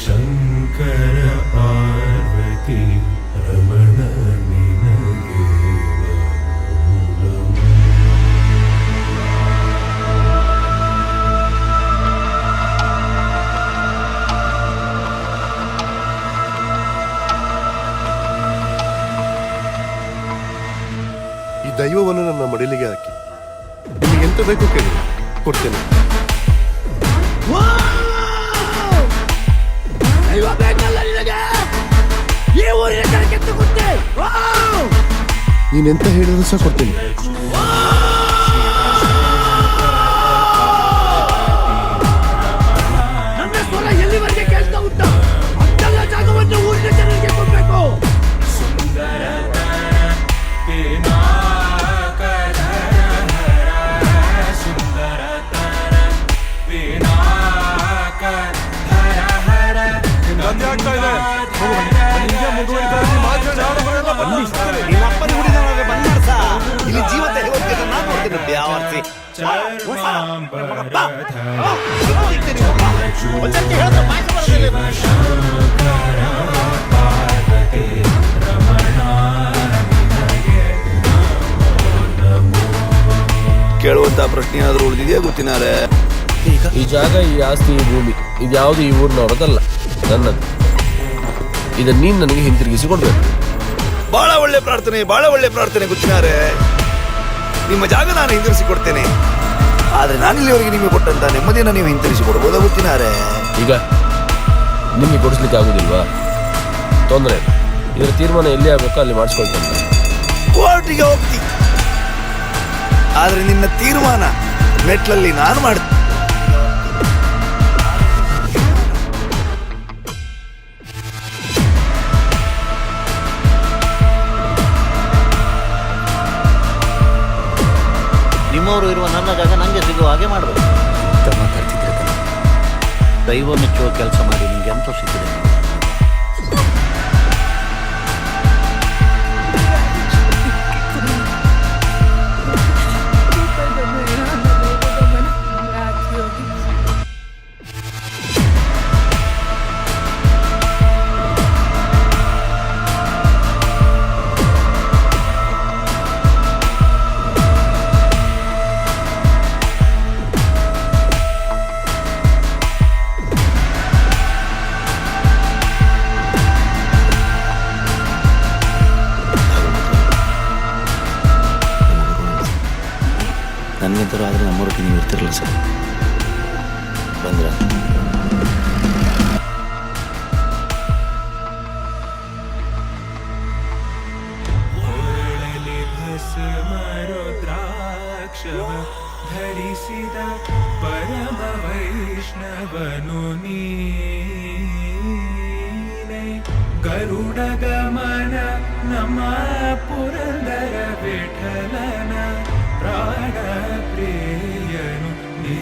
ಶಂಕರ ಪಾರ್ವತಿ ರಮಣ ನಿನಗೆ ಈ ದೈವವನ್ನು ನನ್ನ ಮಡಿಲಿಗೆ ಹಾಕಿ ನಿಮಗೆ ಎಂತ ಬೇಕು ಕೇಳಿ ಕೊಡ್ತೇನೆ. ನೀನೆಂತ ಹೇಳಿದ್ರು ಸಹ ಕೊಡ್ತೇನೆ. ಎಲ್ಲಿವರೆಗೆ ಕೇಳ್ತಾ ಉಂಟು ಅಂತೆಲ್ಲ ಜಾಗವನ್ನು ಊರಿನ ಜನರಿಗೆ ಕೊಡ್ಬೇಕು. ಇಲ್ಲಿ ಜೀವಂತ ಹೇಗೋಗ್ತೇನೆ ನಾನು ನೋಡ್ತೇನೆ ಯಾವರ್ಸಿ ಕೇಳುವಂತ ಪ್ರಶ್ನೆ ಏನಾದ್ರು ಉಳಿದಿದೆಯಾ ಗೊತ್ತಿನಾರೆ? ಈ ಜಾಗ, ಈ ಆಸ್ತಿ, ಈ ಭೂಮಿ ಇದ್ಯಾವುದು ಈ ಊರಿನವರದಲ್ಲ, ನನ್ನದು. ಇದನ್ನ ನೀನು ನನಗೆ ಹಿಂತಿರುಗಿಸಿ ಕೊಡ್ಬೇಕು. ಬಹಳ ಒಳ್ಳೆ ಪ್ರಾರ್ಥನೆ ಗೊತ್ತಿನಾರೆ. ನಿಮ್ಮ ಜಾಗ ನಾನು ಹಿಂದಿರಿಸಿ ಕೊಡ್ತೇನೆ. ಆದ್ರೆ ನಾನಿಲ್ಲಿವರೆಗೆ ನಿಮಗೆ ಕೊಟ್ಟಂತ ನೆಮ್ಮದಿಯನ್ನು ನೀವು ಹಿಂತಿರಿಸಿ ಕೊಡ್ಬೋದಾ ಗೊತ್ತಿನಾರೆ? ಈಗ ನಿಮಗೆ ಕೊಡಿಸ್ಲಿಕ್ಕೆ ಆಗುದಿಲ್ವಾ? ತೊಂದರೆ ಇಲ್ಲ, ಇದರ ತೀರ್ಮಾನ ಎಲ್ಲಿ ಆಗ್ಬೇಕೋ ಅಲ್ಲಿ ಮಾಡಿಸ್ಕೊಳ್ತೇನೆ. ಕೋರ್ಟಿಗೆ ಹೋಗ್ತಿ, ಆದ್ರೆ ನಿನ್ನ ತೀರ್ಮಾನ ಮೆಟ್ಲಲ್ಲಿ ನಾನು ಮಾಡ್ತೀನಿ. ನಿಮ್ಮವರು ಇರುವ ನನ್ನ ಜಾಗ ನನಗೆ ಸಿಗುವ ಹಾಗೆ ಮಾಡಬೇಕು. ಮಾತಾಡ್ತಿದ್ರೆ ದೈವ ಮೆಚ್ಚುವ ಕೆಲಸ ಮಾಡಿ ನಿಮಗೆ ಎಂತ ಸಿಕ್ಕಿದೆ? ನನಗೆಂತರೂ ಆದರೆ ನಮ್ಮೂರಿಗೆ ನೀವು ಇರ್ತಿರಲ್ಲ ಸರ್. ಬಂದ್ರ ಧರಿಸಿದ ಪರಮ ವೈಷ್ಣವನು ನೀನೆ. ಗರುಡ ಗಮನ ನಮ್ಮ ಪುರಂದರ ವಿಠಲನ ಪ್ರಾಣ ಪ್ರಿಯನು ನೀ.